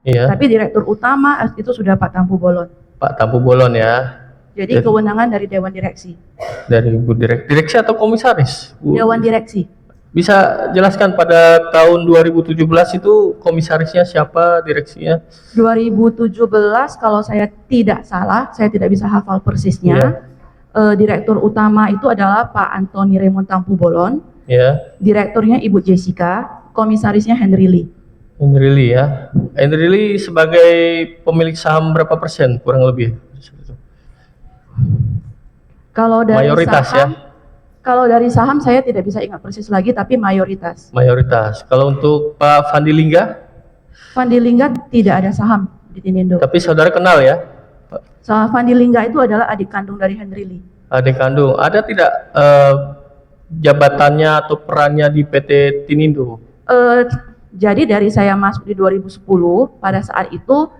Iya. Tapi direktur utama itu sudah Pak Tampu Bolon. Pak Tampu Bolon ya. Jadi kewenangan dari Dewan Direksi. Dari Bu Direksi atau komisaris? Bu? Dewan Direksi. Bisa jelaskan pada tahun 2017 itu komisarisnya siapa, direksinya? 2017 kalau saya tidak salah, saya tidak bisa hafal persisnya. Direktur utama itu adalah Pak Antoni Raymond Tampu Bolon. Direkturnya Ibu Jessica, komisarisnya Henry Lee. Henry Lee ya. Henry Lee sebagai pemilik saham berapa persen kurang lebih? Kalau dari mayoritas saham, ya. Kalau dari saham saya tidak bisa ingat persis lagi, tapi mayoritas. Mayoritas. Kalau untuk Pak Fandi Lingga? Fandi Lingga tidak ada saham di Tinindo. Tapi saudara kenal ya? Fandi Lingga itu adalah adik kandung dari Henry Lee. Adik kandung. Ada tidak jabatannya atau perannya di PT Tinindo? Jadi dari saya masuk di 2010, pada saat itu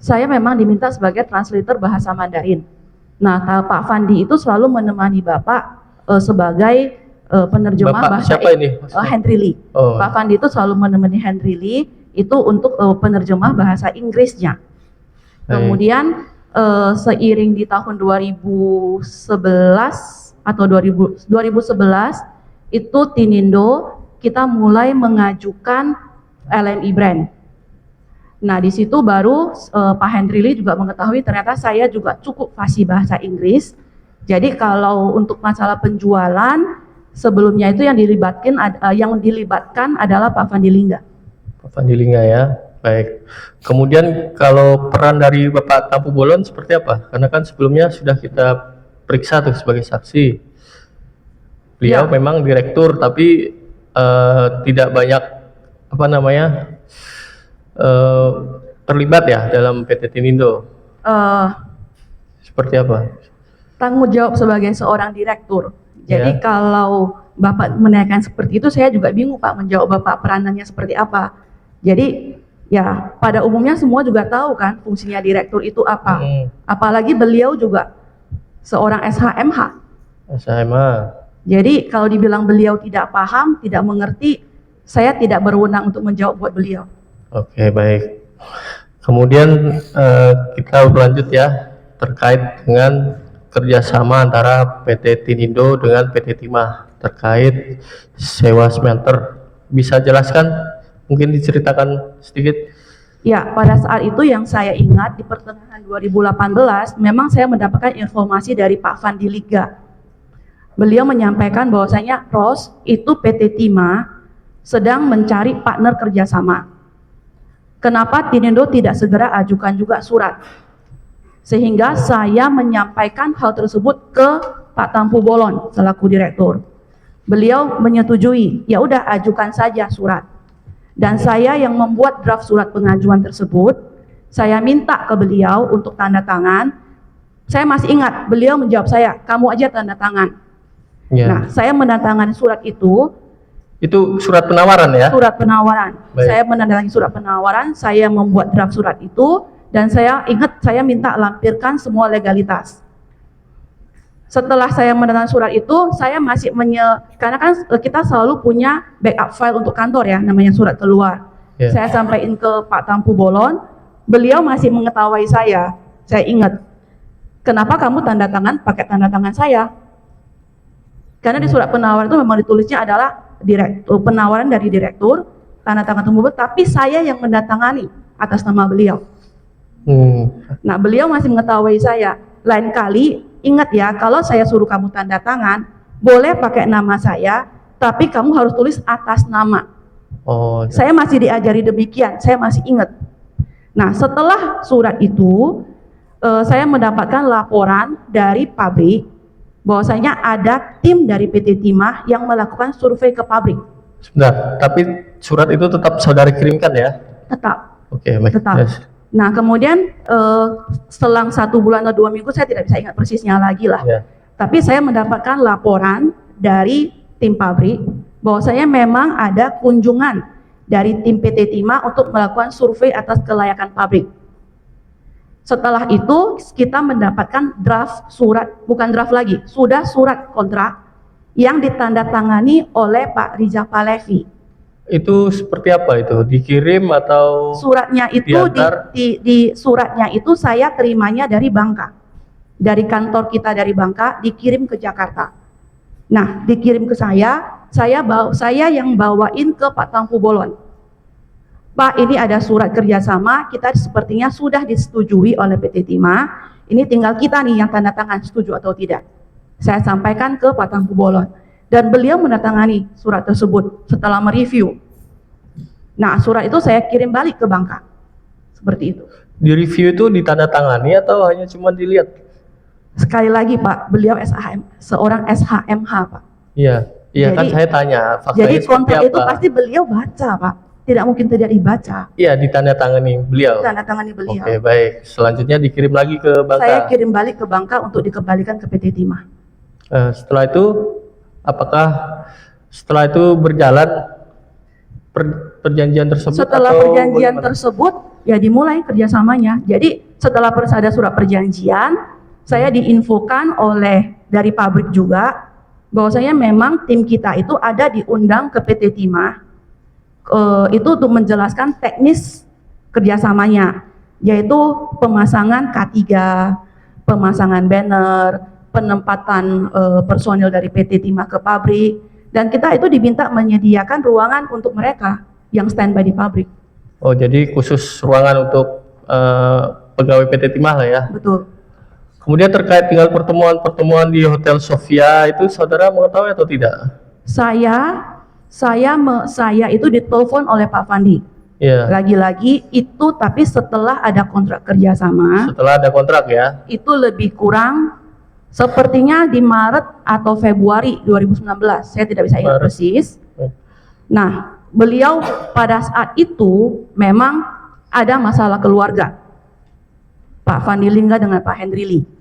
saya memang diminta sebagai translator bahasa Mandarin. Nah, Pak Fandi itu selalu menemani Bapak sebagai penerjemah Bapak bahasa siapa ini? Henry Lee. Pak Fandi itu selalu menemani Henry Lee itu untuk penerjemah bahasa Inggrisnya. Kemudian seiring di tahun 2011 atau 2011 itu Tinindo kita mulai mengajukan LMI brand. Nah, di situ baru Pak Henry Lee juga mengetahui ternyata saya juga cukup fasih bahasa Inggris. Jadi kalau untuk masalah penjualan sebelumnya itu yang dilibatkan adalah Pak Fandi Lingga. Pak Fandi Lingga ya. Baik. Kemudian kalau peran dari Bapak Tampu Bolon seperti apa? Karena kan sebelumnya sudah kita periksa tuh sebagai saksi. Beliau memang direktur tapi tidak banyak terlibat ya dalam PT Tinindo. Seperti apa? Tanggung jawab sebagai seorang direktur. Jadi kalau Bapak menanyakan seperti itu, saya juga bingung Pak menjawab Bapak peranannya seperti apa. Jadi ya pada umumnya semua juga tahu kan fungsinya direktur itu apa. Apalagi beliau juga seorang SHMH. SHMH. Jadi kalau dibilang beliau tidak paham, tidak mengerti, saya tidak berwenang untuk menjawab buat beliau. Oke, baik. Kemudian kita berlanjut ya terkait dengan kerjasama antara PT Tinindo dengan PT Timah terkait sewa smelter. Bisa jelaskan? Mungkin diceritakan sedikit? Ya, pada saat itu yang saya ingat di pertengahan 2018 memang saya mendapatkan informasi dari Pak Fandi Lingga. Beliau menyampaikan bahwasanya Ros itu PT Timah sedang mencari partner kerjasama. Kenapa Tinindo tidak segera ajukan juga surat? Sehingga saya menyampaikan hal tersebut ke Pak Tampu Bolon selaku direktur. Beliau menyetujui, ya udah ajukan saja surat. Dan saya yang membuat draft surat pengajuan tersebut, saya minta ke beliau untuk tanda tangan. Saya masih ingat, beliau menjawab saya, kamu aja tanda tangan. Nah, saya menandatangani surat itu. Itu surat penawaran ya? Surat penawaran. Baik. Saya menandatangani surat penawaran, saya membuat draft surat itu, dan saya ingat saya minta lampirkan semua legalitas. Setelah saya menandatangani surat itu, saya masih karena kan kita selalu punya backup file untuk kantor ya, namanya surat keluar. Saya sampaikan ke Pak Tampu Bolon, beliau masih mengetahui saya ingat, kenapa kamu tanda tangan pakai tanda tangan saya? Karena di surat penawaran itu memang ditulisnya adalah penawaran dari direktur, tanda tangan Tampu Bolon, tapi saya yang mendatangani atas nama beliau. Nah, beliau masih mengetahui saya. Lain kali ingat ya, kalau saya suruh kamu tanda tangan, boleh pakai nama saya, tapi kamu harus tulis atas nama. Saya masih diajari demikian, saya masih ingat. Nah, setelah surat itu, saya mendapatkan laporan dari pabrik, bahwasanya ada tim dari PT Timah yang melakukan survei ke pabrik. Sebentar, tapi surat itu tetap saudara kirimkan ya? Tetap. Oke, baik. Tetap. Nah, kemudian selang 1 bulan atau 2 minggu, saya tidak bisa ingat persisnya lagi lah. Tapi saya mendapatkan laporan dari tim pabrik bahwasanya memang ada kunjungan dari tim PT Timah untuk melakukan survei atas kelayakan pabrik. Setelah itu kita mendapatkan draft surat, bukan draft lagi, sudah surat kontrak yang ditandatangani oleh Pak Rijal Palevi. Itu seperti apa itu? Dikirim atau Suratnya itu diantar? di suratnya itu saya terimanya dari Bangka. Dari kantor kita dari Bangka dikirim ke Jakarta. Nah, dikirim ke saya yang bawain ke Pak Tampu Bolon. Pak, ini ada surat kerjasama, kita sepertinya sudah disetujui oleh PT Timah. Ini tinggal kita nih yang tanda tangan setuju atau tidak. Saya sampaikan ke Pak Tampu Bolon. Dan beliau menandatangani surat tersebut setelah mereview. Nah, surat itu saya kirim balik ke Bangka. Seperti itu. Di review itu ditandatangani atau hanya cuma dilihat? Sekali lagi Pak, beliau seorang SHMH Pak. Iya, iya kan Jadi- saya tanya faktanya Jadi seperti kontrak itu apa? pasti beliau baca Pak. Tidak mungkin tidak dibaca. Iya, ditandatangani beliau. Tanda tangani beliau. Oke, baik. Selanjutnya dikirim lagi ke Bangka. Saya kirim balik ke Bangka untuk dikembalikan ke PT Timah. Setelah itu, apakah setelah itu berjalan perjanjian tersebut? Setelah atau perjanjian bagaimana? tersebut, ya dimulai kerjasamanya. Jadi setelah ada surat perjanjian, saya diinfokan dari pabrik juga, bahwasanya memang tim kita itu ada diundang ke PT Timah, itu untuk menjelaskan teknis kerjasamanya, yaitu pemasangan K3, pemasangan banner, penempatan personil dari PT Timah ke pabrik, dan kita itu diminta menyediakan ruangan untuk mereka yang standby di pabrik. Oh, jadi khusus ruangan untuk pegawai PT Timah lah ya. Betul. Kemudian terkait dengan pertemuan-pertemuan di Hotel Sofia, itu saudara mengetahui atau tidak? Saya itu ditelepon oleh Pak Fandi. Iya. Lagi-lagi itu tapi setelah ada kontrak kerjasama, Setelah ada kontrak ya. itu lebih kurang sepertinya di Maret atau Februari 2019. Saya tidak bisa ingat Maret. persis. Hmm. Nah, beliau pada saat itu memang ada masalah keluarga. Pak Fandi Lingga dengan Pak Henry Lee.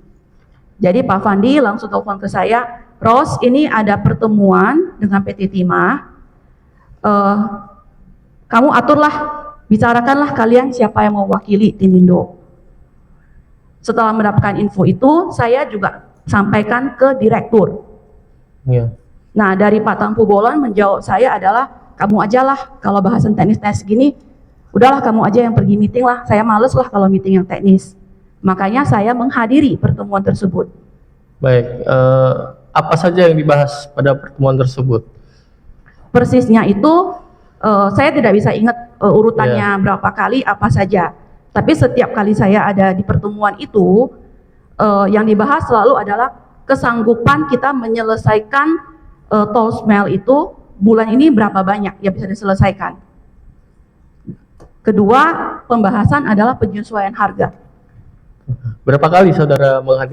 Jadi Pak Fandi langsung telepon ke saya, Ros, ini ada pertemuan dengan PT Timah. Kamu aturlah, bicarakanlah kalian siapa yang mewakili tim Indo. Setelah mendapatkan info itu, saya juga sampaikan ke direktur. Iya. Nah, dari Pak Tampu Bolon menjawab saya adalah, kamu aja lah, kalau bahasan teknis-teknis gini, udahlah kamu aja yang pergi meeting lah, saya males lah kalau meeting yang teknis. Makanya saya menghadiri pertemuan tersebut. Baik, apa saja yang dibahas pada pertemuan tersebut? Persisnya itu, saya tidak bisa ingat urutannya berapa kali, apa saja. Tapi setiap kali saya ada di pertemuan itu, yang dibahas selalu adalah kesanggupan kita menyelesaikan tol smell itu bulan ini berapa banyak yang bisa diselesaikan. Kedua, pembahasan adalah penyesuaian harga. Berapa kali saudara menghadiri